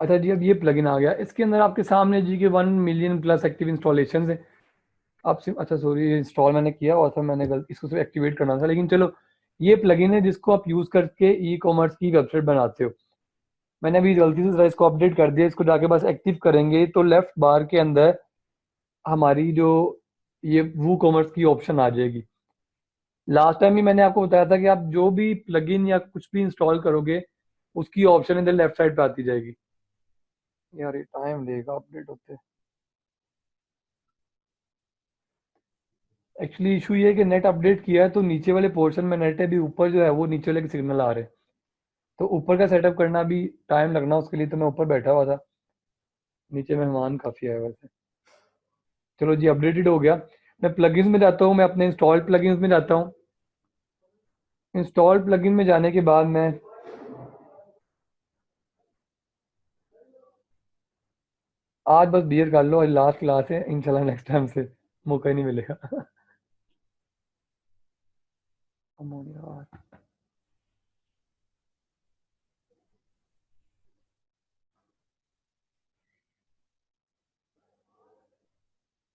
अच्छा जी, अब ये प्लगइन आ गया। इसके अंदर आपके सामने जी के 1 मिलियन प्लस एक्टिव इंस्टॉलेशन है। आप सिर्फ, अच्छा सॉरी, इंस्टॉल मैंने किया हुआ था, मैंने गलती इसको सिर्फ एक्टिवेट करना था, लेकिन चलो ये प्लगइन है जिसको आप यूज़ करके ई कॉमर्स की वेबसाइट बनाते हो। मैंने अभी गलती से इसको अपडेट कर दिया। इसको जाके बस एक्टिव करेंगे तो लेफ्ट बार के अंदर हमारी जो ये वू कॉमर्स की ऑप्शन आ जाएगी। लास्ट टाइम भी मैंने आपको बताया था कि आप जो भी प्लगइन या कुछ भी इंस्टॉल करोगे उसकी ऑप्शन इधर लेफ्ट साइड पे आती जाएगी। यार ये टाइम लेगा अपडेट होते। एक्चुअली इशू ये है कि नेट अपडेट किया है तो नीचे वाले पोर्शन में नेट है, भी ऊपर जो है वो नीचे वाले के सिग्नल आ रहे हैं, तो ऊपर का सेटअप करना भी टाइम लगना उसके लिए, तो मैं ऊपर बैठा हुआ था। नीचे मेहमान काफ़ी आए हुए थे। चलो जी, अपडेटेड हो गया। मैं प्लगइन्स में जाता हूँ, मैं अपने इंस्टॉल प्लगइन्स में जाता हूँ। इंस्टॉल प्लगइन में जाने के बाद मैं आज बस बियर कर लो, आज लास्ट क्लास है, इंशाल्लाह नेक्स्ट टाइम से मौका ही नहीं मिलेगा। यार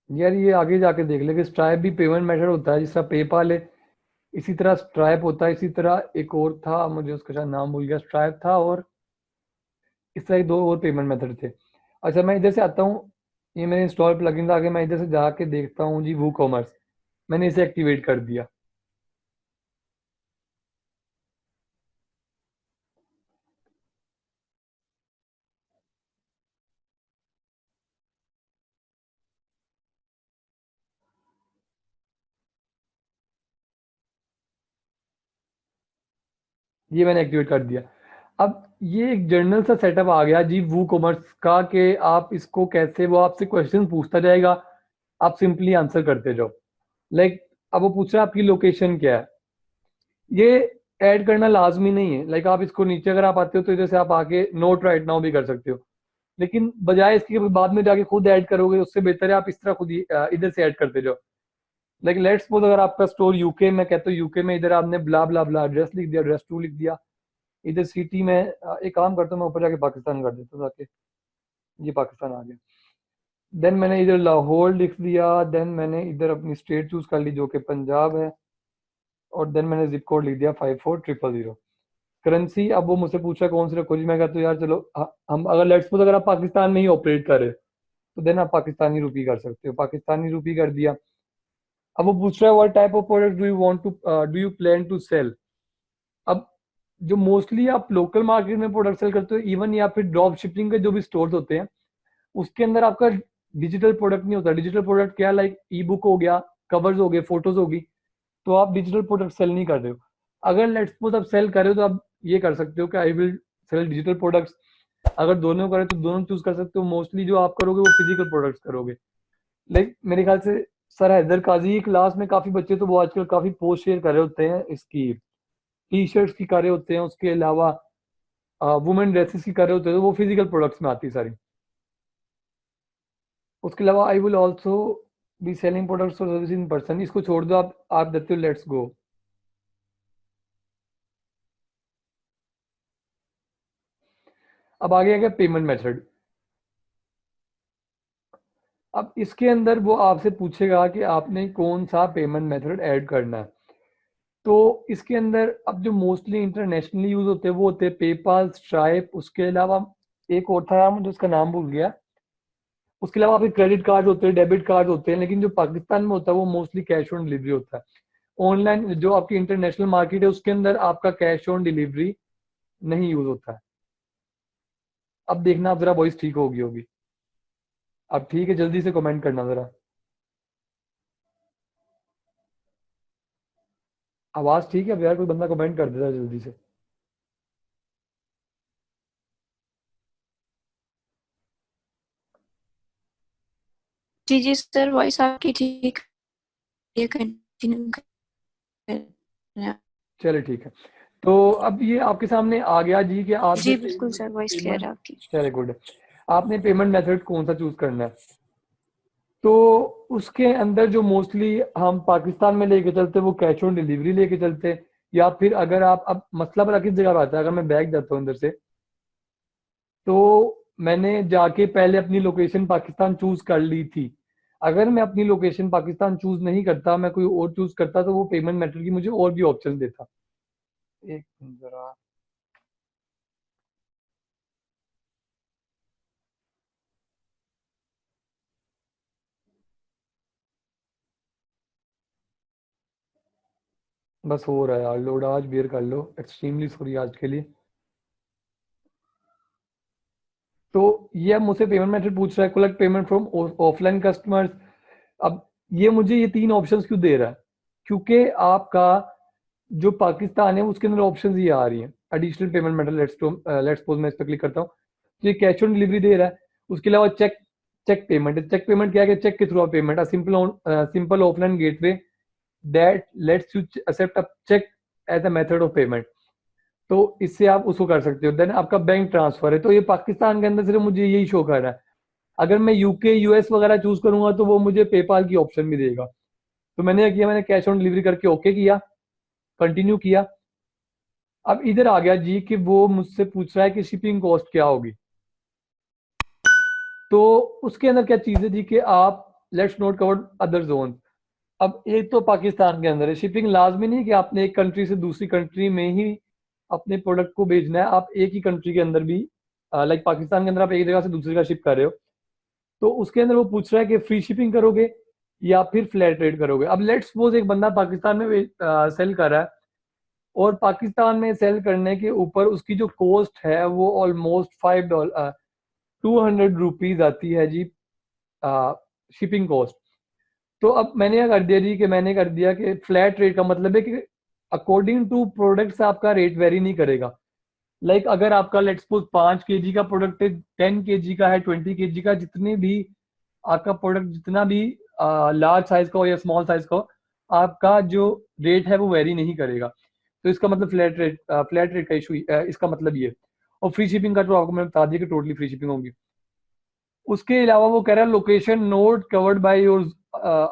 यार ये आगे जाके देख ले कि स्ट्राइप भी पेमेंट मेथड होता है, जिस तरह पेपाल है इसी तरह स्ट्राइप होता है, इसी तरह एक और था, मुझे उसका शायद नाम भूल गया, स्ट्राइप था और इस तरह के दो और पेमेंट मेथड थे। अच्छा मैं इधर से आता हूँ, ये मेरे इंस्टॉल प्लगइन आगे, मैं इधर से जाके देखता हूँ जी वो कॉमर्स, मैंने इसे एक्टिवेट कर दिया। ये मैंने एक्टिवेट कर दिया। अब ये एक जनरल सा सेटअप आ गया जी वो कॉमर्स का, कि आप इसको कैसे, वो आपसे क्वेश्चन पूछता जाएगा, आप सिंपली आंसर करते जाओ। लाइक अब वो पूछ रहा है आपकी लोकेशन क्या है, ये ऐड करना लाजमी नहीं है। लाइक आप इसको नीचे अगर आप आते हो तो इधर से आप आके नोट राइट नाउ भी कर सकते हो, लेकिन बजाय इसके बाद में जाके खुद ऐड करोगे उससे बेहतर है आप इस तरह खुद ही इधर से ऐड करते जाओ। लाइक लेट्स सपोज अगर आपका स्टोर यूके में, कहते हो यूके में, इधर आपने ब्ला ब्ला ब्ला एड्रेस लिख दिया, एड्रेस 2 लिख दिया। इधर सिटी में एक काम करता हूँ, मैं ऊपर जाके पाकिस्तान कर देता हूँ ताकि ये पाकिस्तान आ गया। देन मैंने इधर लाहौर लिख दिया, देन मैंने इधर अपनी स्टेट चूज कर ली जो कि पंजाब है, और देन मैंने जिप कोड लिख दिया 54000। करेंसी अब वो मुझसे पूछा कौन सी रखो जी, मैं कहता हूँ यार चलो हम अगर लेट्स सपोज अगर आप पाकिस्तान में ही ऑपरेट कर रहे हो तो देन आप पाकिस्तानी रुपी कर सकते हो, पाकिस्तानी रुपी कर दिया। अब वो पूछ रहा है what type of product do you want to do you plan to sell. अब जो मोस्टली आप लोकल मार्केट में प्रोडक्ट सेल करते हो, इवन या फिर ड्रॉप शिपिंग के जो भी स्टोर्स होते हैं उसके अंदर आपका डिजिटल प्रोडक्ट नहीं होता। डिजिटल प्रोडक्ट क्या, लाइक ई बुक हो गया, कवर्स हो गए, फोटोज होगी, तो आप डिजिटल प्रोडक्ट सेल नहीं कर रहे हो। अगर लेट्स सपोज आप सेल कर रहे हो तो आप ये कर सकते हो कि I will sell digital products. अगर दोनों करें तो दोनों चूज कर सकते हो। मोस्टली जो आप करोगे वो फिजिकल प्रोडक्ट्स करोगे। लाइक मेरे ख्याल से सर हैदर काजी की क्लास में काफी बच्चे तो वो आजकल काफी पोस्ट शेयर कर रहे होते हैं, इसकी टी शर्ट्स की कर रहे होते हैं, उसके अलावा वुमेन ड्रेसेस की कर रहे होते हैं, तो वो फिजिकल प्रोडक्ट्स में आती है सारी। उसके अलावा I will also be selling products और सर्विस इन पर्सन, इसको छोड़ दो, आप देते हो लेट्स गो। अब आगे आ गया पेमेंट मेथड। अब इसके अंदर वो आपसे पूछेगा कि आपने कौन सा पेमेंट मेथड ऐड करना है। तो इसके अंदर अब जो मोस्टली इंटरनेशनली यूज होते हैं वो होते हैं पेपाल, स्ट्राइप, उसके अलावा एक और था मुझे उसका नाम भूल गया। उसके अलावा आपके क्रेडिट कार्ड होते हैं, डेबिट कार्ड होते हैं, लेकिन जो पाकिस्तान में होता है वो मोस्टली कैश ऑन डिलीवरी होता है। ऑनलाइन जो आपकी इंटरनेशनल मार्केट है उसके अंदर आपका कैश ऑन डिलीवरी नहीं यूज होता है। अब देखना आप जरा वॉइस ठीक होगी होगी। अब ठीक है, जल्दी से कमेंट करना जरा। आवाज ठीक है अब यार, कोई बंदा कमेंट कर देता है जल्दी से। जी जी सर, वॉइस आपकी ठीक है, कंटिन्यू करना। चले ठीक है। तो अब ये आपके सामने आ गया जी कि आपने जी बिल्कुल सर, वॉइस क्लियर पेमेंट, है आपकी। चले गुड, आपने पेमेंट मेथड कौन सा चूज करना है। तो उसके अंदर जो मोस्टली हम पाकिस्तान में लेके चलते हैं वो कैश ऑन डिलीवरी लेके चलते हैं, या फिर अगर आप, अब मसला बड़ा किस जगह पे आता है, अगर मैं बैग जाता हूँ अंदर से तो मैंने जाके पहले अपनी लोकेशन पाकिस्तान चूज कर ली थी। अगर मैं अपनी लोकेशन पाकिस्तान चूज नहीं करता, मैं कोई और चूज करता, तो वो पेमेंट मेथड की मुझे और भी ऑप्शन देता। एक मिनट जरा। बस हो रहा है यार लोड, आज बेयर कर लो, एक्सट्रीमली सॉरी आज के लिए। तो ये अब मुझसे पेमेंट मेथड पूछ रहा है, collect payment from offline customers. अब ये मुझे ये 3 ऑप्शंस क्यों दे रहा है? क्योंकि आपका जो पाकिस्तान है उसके अंदर ऑप्शंस ये आ रही हैं, additional payment method. Let's suppose मैं इस पर क्लिक करता हूँ, तो ये कैश ऑन डिलीवरी दे रहा है। उसके अलावा चेक चेक पेमेंट है। चेक पेमेंट क्या है? चेक के थ्रू आप payment, simple offline gateway that lets you accept a cheque as a method of payment. तो इससे आप उसको कर सकते हो। देन आपका बैंक ट्रांसफर है, तो ये पाकिस्तान के अंदर सिर्फ मुझे यही शो कर रहा है। अगर मैं यूके यूएस वगैरह चूज करूंगा तो वो मुझे पेपाल की ऑप्शन भी देगा। तो मैंने क्या किया, मैंने कैश ऑन डिलीवरी करके ओके किया, कंटिन्यू किया। अब इधर आ गया जी कि वो मुझसे पूछ रहा है कि शिपिंग कॉस्ट क्या होगी। तो उसके अंदर क्या चीज है जी कि आप let's note cover other zone. अब एक तो पाकिस्तान के अंदर है, शिपिंग लाजमी नहीं कि आपने एक कंट्री से दूसरी कंट्री में ही अपने प्रोडक्ट को भेजना है। आप एक ही कंट्री के अंदर भी, लाइक पाकिस्तान के अंदर आप एक जगह से दूसरी जगह शिप कर रहे हो, तो उसके अंदर वो पूछ रहा है कि फ्री शिपिंग करोगे या फिर फ्लैट रेट करोगे। अब लेट्स सपोज एक बंदा पाकिस्तान में सेल कर रहा है, और पाकिस्तान में सेल करने के ऊपर उसकी जो कॉस्ट है वो ऑलमोस्ट $5 200 रुपीज आती है जी, शिपिंग कॉस्ट। तो अब मैंने क्या कर दिया जी कि मैंने कर दिया कि फ्लैट रेट का मतलब है कि अकॉर्डिंग टू प्रोडक्ट्स आपका रेट वेरी नहीं करेगा। लाइक अगर आपका लेट्स सपोज 5 kg का प्रोडक्ट है, 10 kg का है, 20 kg का, जितने भी आपका प्रोडक्ट जितना भी लार्ज साइज का हो या स्मॉल साइज का हो, आपका जो रेट है वो वेरी नहीं करेगा। तो इसका मतलब फ्लैट रेट का इशू, इसका मतलब ये। और फ्री शिपिंग का तो आपको मैंने बता दिया कि टोटली फ्री शिपिंग होगी। उसके अलावा वो कह रहा है location note covered by your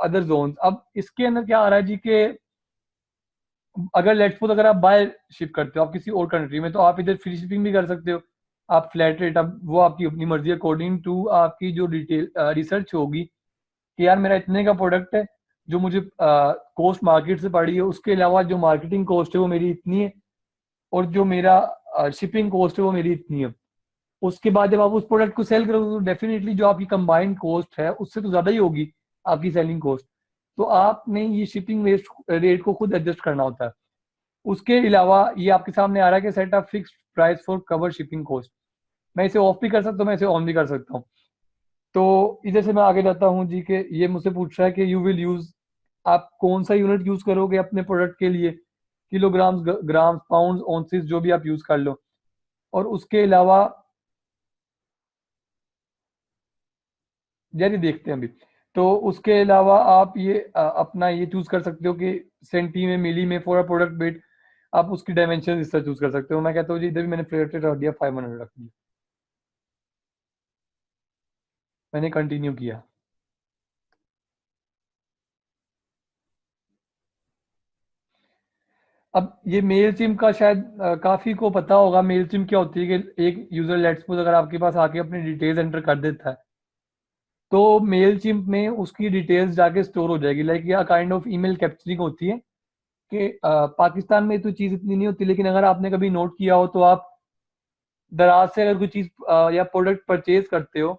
other zone. अब इसके अंदर क्या आ रहा है जी कि अगर लेट्स सपोज अगर आप बाय शिप करते हो आप किसी और कंट्री में, तो आप इधर फ्री शिपिंग भी कर सकते हो। आप फ्लैट रेट, अब वो आपकी अपनी मर्जी, अकॉर्डिंग टू आपकी जो डिटेल रिसर्च होगी कि यार मेरा इतने का प्रोडक्ट है, जो मुझे कॉस्ट मार्केट से पड़ी है, उसके अलावा जो मार्केटिंग कॉस्ट है वो मेरी इतनी है, और जो मेरा शिपिंग कॉस्ट है वो मेरी इतनी है। उसके बाद जब आप उस प्रोडक्ट को सेल करोगे तो डेफिनेटली जो आपकी कंबाइंड कॉस्ट है उससे तो ज्यादा ही होगी आपकी सेलिंग कॉस्ट। तो आपने ये शिपिंग रेट को खुद एडजस्ट करना होता है। उसके अलावा ये आपके सामने आ रहा है कि set up fixed price for cover shipping cost. मैं इसे ऑफ भी कर सकता हूँ, मैं इसे ऑन भी कर सकता हूँ। तो इधर से मैं आगे जाता हूँ जी कि ये मुझसे पूछ रहा है कि यू विल यूज, आप कौन सा यूनिट यूज करोगे अपने प्रोडक्ट के लिए, किलोग्राम्स, ग्राम्स, पाउंड, ऑन्सेस, जो भी आप यूज कर लो। और उसके अलावा यार ये देखते हैं अभी। तो उसके अलावा आप ये अपना ये चूज कर सकते हो कि सेंटी में, मिली में फॉर अ प्रोडक्ट वेट। आप उसकी डायमेंशन इस तरह चूज कर सकते हो। मैं कहता हूँ जी इधर भी मैंने फ्लैट रेट रख दिया, 500 रख दिया, मैंने कंटिन्यू किया। अब ये मेल चिम का शायद काफी को पता होगा। मेल चिम क्या होती है कि एक यूजर लेट्स सपोज अगर आपके पास आके अपनी डिटेल्स एंटर कर देता है, तो मेल चिम में उसकी डिटेल्स जाके स्टोर हो जाएगी। लाइक ये काइंड ऑफ ईमेल कैप्चरिंग होती है कि पाकिस्तान में तो चीज इतनी नहीं होती, लेकिन अगर आपने कभी नोट किया हो तो आप दराज से अगर कोई चीज या प्रोडक्ट परचेज करते हो,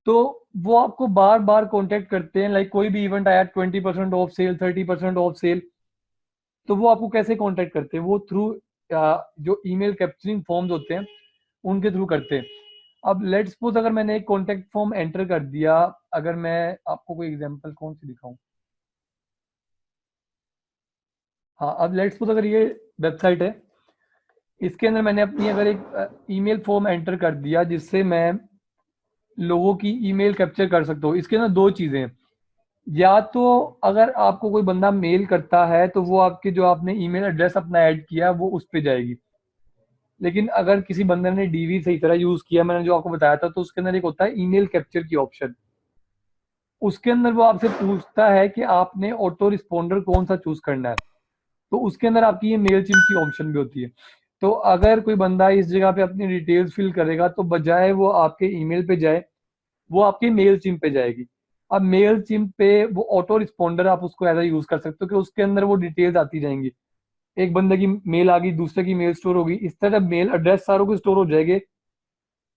तो वो आपको बार बार कांटेक्ट करते हैं। लाइक कोई भी इवेंट आया, 20% ऑफ सेल, 30% ऑफ सेल, तो वो आपको कैसे कांटेक्ट करते हैं? वो थ्रू जो ईमेल कैप्चरिंग फॉर्म्स होते हैं उनके थ्रू करते हैं। अब लेट्स सपोज अगर मैंने एक कांटेक्ट फॉर्म एंटर कर दिया, अगर मैं आपको कोई एग्जांपल कौन सी दिखाऊं। हाँ, अब लेट्स सपोज अगर ये वेबसाइट है, इसके अंदर मैंने अपनी अगर एक ईमेल फॉर्म एंटर कर दिया जिससे मैं लोगों की ईमेल कैप्चर कर सकता हूँ। इसके अंदर दो चीजें हैं। या तो अगर आपको कोई बंदा मेल करता है तो वो आपके जो आपने ईमेल एड्रेस अपना ऐड किया वो उस पे जाएगी। लेकिन अगर किसी बंदे ने डीवी सही तरह यूज किया, मैंने जो आपको बताया था, तो उसके अंदर एक होता है ईमेल कैप्चर की ऑप्शन। उसके अंदर वो आपसे पूछता है कि आपने ऑटो रिस्पॉन्डर कौन सा चूज करना है। तो उसके अंदर आपकी ये मेल चिम की ऑप्शन भी होती है। तो अगर कोई बंदा इस जगह पे अपनी डिटेल्स फिल करेगा तो बजाय वो आपके ईमेल पे जाए, वो आपकी मेल चिम पे जाएगी। अब मेल चिम पे वो ऑटो रिस्पॉन्डर आप उसको ऐसा यूज कर सकते हो कि उसके अंदर वो डिटेल्स आती जाएंगी। एक बंदे की मेल आ गई, दूसरे की मेल स्टोर होगी, इस तरह मेल एड्रेस सारों को स्टोर हो जाएंगे।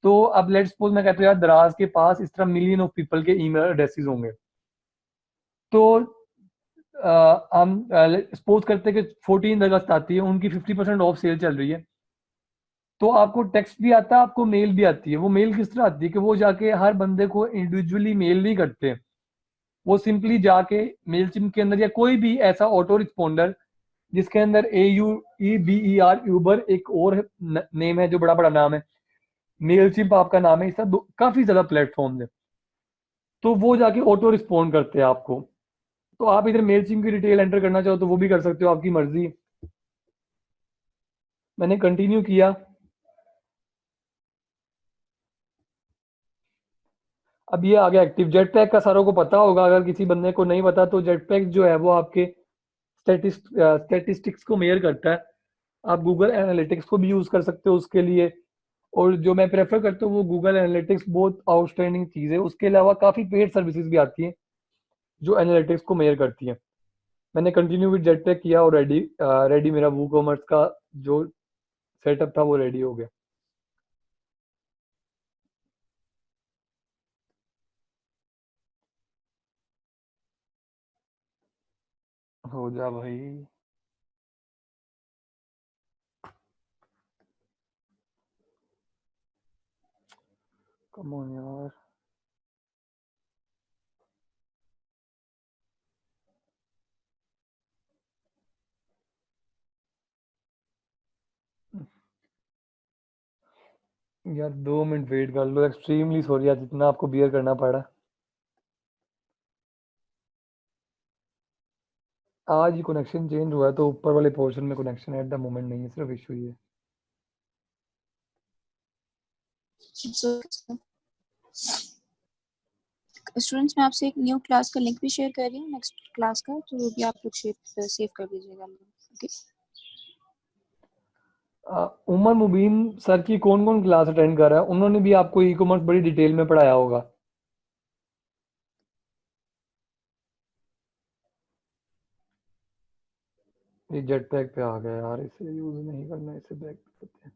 तो अब लेट्स सपोज मैं कहता हूँ यार दराज के पास इस तरह मिलियन ऑफ पीपल के ईमेल एड्रेसेस होंगे। तो हम सपोज करते हैं कि 14 अगस्त आती है, उनकी 50% ऑफ सेल चल रही है। तो आपको टेक्स्ट भी आता है, आपको मेल भी आती है। वो मेल किस तरह आती है कि वो जाके हर बंदे को इंडिविजुअली मेल नहीं करते, वो सिंपली जाके मेल चिम के अंदर या कोई भी ऐसा ऑटो रिस्पॉन्डर जिसके अंदर AUEBER यूबर एक और नेम है जो बड़ा बड़ा नाम है, मेल चिम आपका नाम है, इस तरह काफी ज्यादा प्लेटफॉर्म है। तो वो जाके ऑटो रिस्पॉन्ड करते हैं आपको। तो आप इधर मेल चिम की डिटेल एंटर करना चाहो तो वो भी कर सकते हो, आपकी मर्जी। मैंने कंटिन्यू किया। अब ये आ गया एक्टिव। जेट पैक का सारों को पता होगा, अगर किसी बंदे को नहीं पता तो जेट पैक जो है वो आपके स्टेटिस्टिक्स को मेयर करता है। आप गूगल एनालिटिक्स को भी यूज कर सकते हो उसके लिए। और जो मैं प्रेफर करता हूँ वो गूगल एनालिटिक्स बहुत आउटस्टैंडिंग चीज़ है। उसके अलावा काफ़ी पेड सर्विसेज भी आती हैं जो एनालिटिक्स को मेयर करती हैं। मैंने कंटिन्यू विद जेट पैक किया और रेडी रेडी मेरा वू कॉमर्स का जो सेटअप था वो रेडी हो गया। हो जा भाई। कम ऑन यार। यार 2 मिनट वेट कर लो, एक्सट्रीमली सॉरी यार जितना आपको बियर करना पड़ा। आज ही कनेक्शन चेंज हुआ है तो ऊपर वाले पोर्शन में कनेक्शन एट द मोमेंट नहीं है, सिर्फ इशू ये है। स्टूडेंट्स मैं आपसे एक न्यू क्लास का लिंक भी शेयर कर रही हूँ नेक्स्ट क्लास का, तो वो भी आप लोग सेव कर लीजिएगा। ओके उमर मुबीन सर की कौन कौन क्लास अटेंड कर रहा है? उन्होंने भी आपको ई कॉमर्स बड़ी डिटेल में पढ़ाया होगा। ये जेट पैक पे आ गया यार, इसे यूज नहीं करना, इसे बैक करते हैं।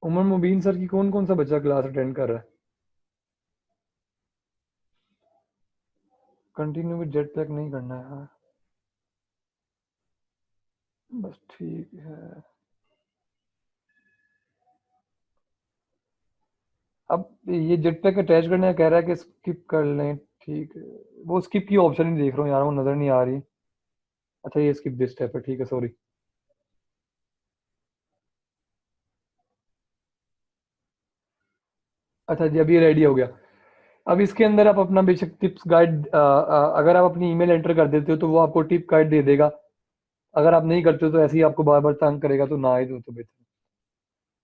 उमर मुबीन सर की कौन कौन सा बच्चा क्लास अटेंड कर रहा है? कंटिन्यू विद जेट पैक नहीं करना है यार, बस ठीक है। अब ये जेट पैक अटैच करने का कह रहा है कि स्किप कर लें, ठीक है। वो स्किप की ऑप्शन ही देख रहा हूँ यार, वो नजर नहीं आ रही। अच्छा ये स्किप दिस स्टेप है, ठीक है सॉरी। अच्छा जी, अभी रेडी हो गया। अब इसके अंदर आप अपना बेशक टिप्स गाइड, अगर आप अपनी ईमेल एंटर कर देते हो तो वो आपको टिप गाइड दे देगा। अगर आप नहीं करते हो तो ऐसे ही आपको बार बार तंग करेगा, तो ना ही दो तो बेहतर।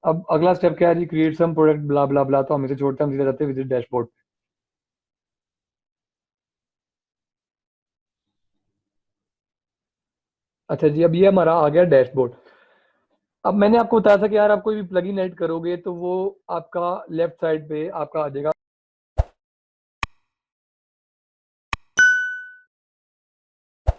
अब अगला स्टेप क्या है जी? क्रिएट सम प्रोडक्ट ब्ला ब्ला ब्ला। तो हम इसे छोड़ते हैं, हम सीधे जाते हैं विजिट डैशबोर्ड। अच्छा जी, अब ये हमारा आ गया डैशबोर्ड। अब मैंने आपको बताया था कि यार आप कोई भी प्लगइन ऐड करोगे तो वो आपका लेफ्ट साइड पे आपका आ जाएगा